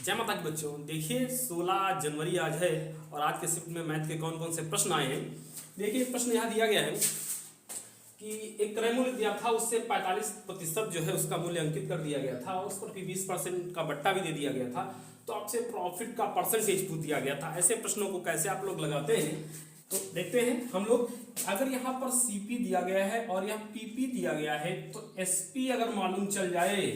जय माता की बच्चों। देखिए 16 जनवरी आज है और आज के शिफ्ट में मैथ के कौन कौन से प्रश्न आए हैं। देखिए प्रश्न यहाँ दिया गया है कि एक क्रय मूल्य दिया था, उससे 45% जो है उसका मूल्य अंकित कर दिया गया था और उस पर भी 20% का बट्टा भी दे दिया गया था। तो आपसे प्रॉफिट का परसेंटेज पूछ दिया गया था। ऐसे प्रश्नों को कैसे आप लोग लगाते हैं तो देखते हैं हम लोग। अगर यहाँ पर सीपी दिया गया है और यहाँ पीपी दिया गया है तो एसपी अगर मालूम चल जाए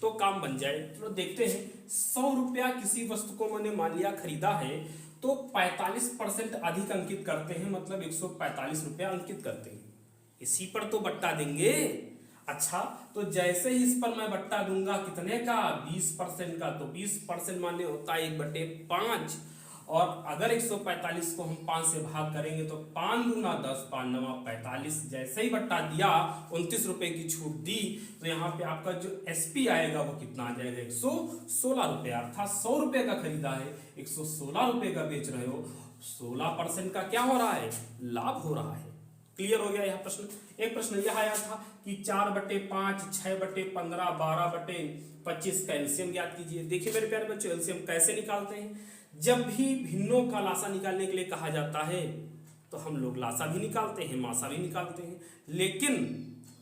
तो काम बन जाए। तो देखते हैं 100 रुपया किसी वस्तु को मैंने मान लिया खरीदा है तो 45% अधिक अंकित करते हैं, मतलब 145 रुपया अंकित करते हैं। इसी पर तो बट्टा देंगे। अच्छा तो जैसे ही इस पर मैं बट्टा दूंगा कितने का, 20% का, तो 20% माने होता है 1/5। और अगर 145 को हम 5 से भाग करेंगे तो 5 दूना 10, 5 नवा 45। जैसे ही बट्टा दिया 29 रुपए की छूट दी तो यहाँ पे आपका जो एसपी आएगा वो कितना आ जाएगा, 116 रुपया। अर्थात 100 रुपए का खरीदा है, 116 रुपए का बेच रहे हो। 16% का क्या हो रहा है, लाभ हो रहा है। क्लियर हो गया यह प्रश्न। एक प्रश्न यह आया था कि 4/5, 6/15, 12/25 का एलसीएम ज्ञात कीजिए। देखिए मेरे प्यारे बच्चों, एलसीएम कैसे निकालते हैं। जब भी भिन्नों का लासा निकालने के लिए कहा जाता है तो हम लोग लासा भी निकालते हैं, मासा भी निकालते हैं, लेकिन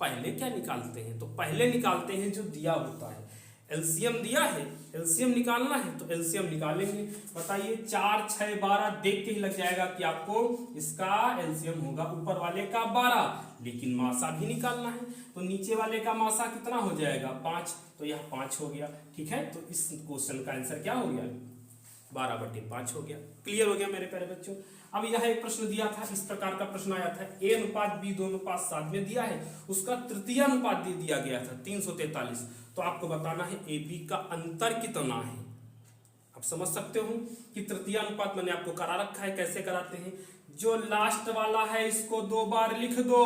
पहले क्या निकालते हैं, तो पहले निकालते हैं जो दिया होता है। एलसीएम दिया है, एलसीएम निकालना है तो एलसीएम निकालेंगे। बताइए 4, 6, 12 देख के ही लग जाएगा कि आपको इसका एलसीएम होगा ऊपर वाले का 12, लेकिन मासा भी निकालना है तो नीचे वाले का मासा कितना हो जाएगा, 5। तो यह 5 हो गया। ठीक है, तो इस क्वेश्चन का आंसर क्या हो गया, 12/5 हो गया। क्लियर हो गया मेरे प्यारे बच्चों। अब यह एक प्रश्न दिया था, इस प्रकार का प्रश्न आया था, A/B 2:7 में दिया है, उसका तृतीय अनुपात दे दिया गया था 343। तो आपको बताना है AB का अंतर कितना है। आप समझ सकते हो कि तृतीय अनुपात मैंने आपको करा रखा है। कैसे कराते हैं, जो लास्ट वाला है इसको 2 बार लिख दो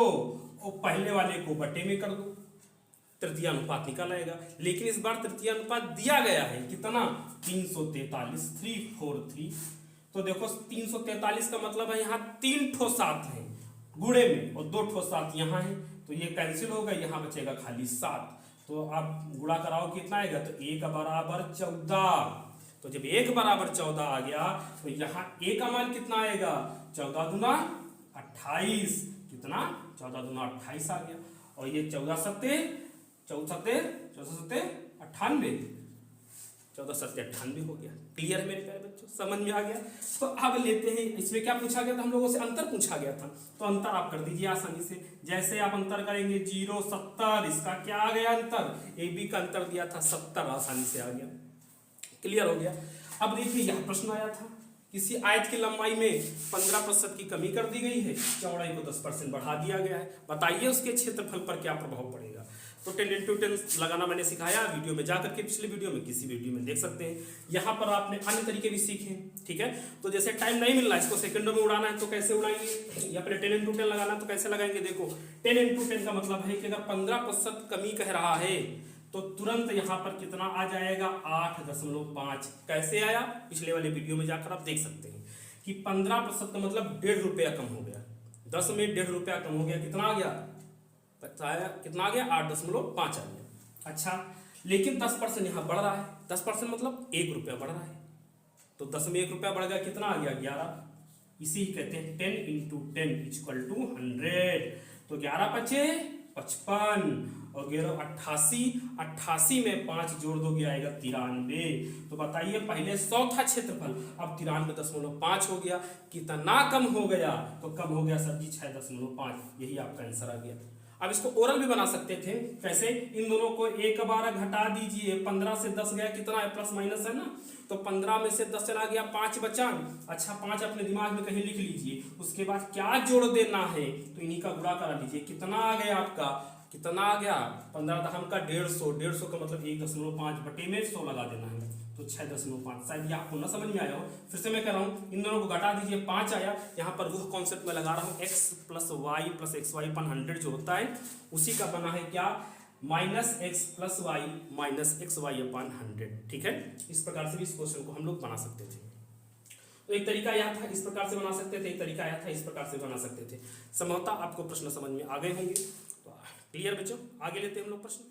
और पहले वाले को बटे में कर दो, तृतीय अनुपात निकल आएगा। लेकिन इस बार तृतीय अनुपात दिया गया है कितना, 343, 343। तो देखो 343 का मतलब है यहाँ 3 ठो 7 है गुणे में और 2 ठो 7 यहाँ है, तो ये कैंसिल होगा, यहाँ बचेगा खाली 7। तो आप गुणा कराओ कितना आएगा, तो 1 बराबर 14। तो जब 1 बराबर 14 आ गया तो यहाँ a का मान कितना आएगा, 14 दूना 28। कितना, 14 दूना 28 आ गया। और ये 14 सत्ते 98, 14 सत्ते 98 हो गया। क्लियर है मेरे प्यारे बच्चों, समझ में आ गया। तो अब लेते हैं, इसमें क्या पूछा गया था, हम लोगों से अंतर पूछा गया था। तो अंतर आप कर दीजिए आसानी से। जैसे आप अंतर करेंगे 0, 70, इसका क्या आ गया अंतर, AB का अंतर दिया था 70, आसानी से आ गया। क्लियर हो गया। अब देखिए यह प्रश्न आया था, किसी आयत की लंबाई में 15% की कमी कर दी गई है, चौड़ाई को 10% बढ़ा दिया गया है। बताइए उसके क्षेत्रफल पर क्या प्रभाव पड़ेगा। तो 10x10 लगाना मैंने सिखाया वीडियो में, जाकर के पिछले वीडियो में किसी वीडियो में देख सकते हैं। यहाँ पर आपने अन्य तरीके भी सीखे। ठीक है, तो जैसे टाइम नहीं मिल रहा है, इसको सेकंडों में उड़ाना है तो कैसे उड़ाएंगे, या फिर 10x10 लगाना तो कैसे लगाएंगे। देखो 10x10 का मतलब है कि अगर 15% कमी कह रहा है तो तुरंत यहाँ पर कितना आ जाएगा, 8.5। कैसे आया, पिछले वाले वीडियो में जाकर आप देख सकते हैं कि 15% का मतलब 1.5 रुपया कम हो गया। 10 में 1.5 रुपया कम हो गया, कितना आ गया, कितना आ गया, 8.5 आ गया। अच्छा लेकिन 10% यहाँ बढ़ रहा है, 10% मतलब 1 रुपया बढ़ रहा है, तो 10 में 1 रुपया बढ़ गया, कितना आ गया, 11। इसी कहते हैं 10 × 10 = 100। तो 11 × 5 = 55 और 11 88, 88 में 5 जोड़ दोगे आएगा 93। तो बताइए पहले 100 था क्षेत्रफल, अब 93.5 हो गया। कितना कम हो गया, तो कम हो गया सर जी 6.5। यही आपका आंसर आ गया। अब इसको ओरल भी बना सकते थे। कैसे, इन दोनों को एक बार घटा दीजिए, 15 से 10 गया, कितना है, प्लस माइनस है ना, तो 15 में से 10 चला गया, 5 बचा। अच्छा 5 अपने दिमाग में कहीं लिख लीजिए, उसके बाद क्या जोड़ देना है, तो इन्हीं का गुणा करा लीजिए। कितना आ गया आपका, कितना आ गया, 15 दहम का 150, 150 का मतलब 1.5 बटे में 100 लगा देना है, तो 6.5। शायद ये आपको ना समझ में आया हो, फिर से मैं कर रहा हूँ, इन दोनों को घटा दीजिए, 5 आया। यहाँ पर वो कॉन्सेप्ट में लगा रहा हूँ, x + y + xy/100 जो होता है उसी का बना है क्या, -x + y - xy/100। ठीक है, इस प्रकार से भी इस क्वेश्चन को हम लोग बना सकते थे। तो एक तरीका यह था, इस प्रकार से बना सकते थे, एक तरीका यह था, इस प्रकार से बना सकते थे। संभवतः आपको प्रश्न समझ में आ गए होंगे। तो क्लियर बच्चों, आगे लेते हैं हम लोग प्रश्न।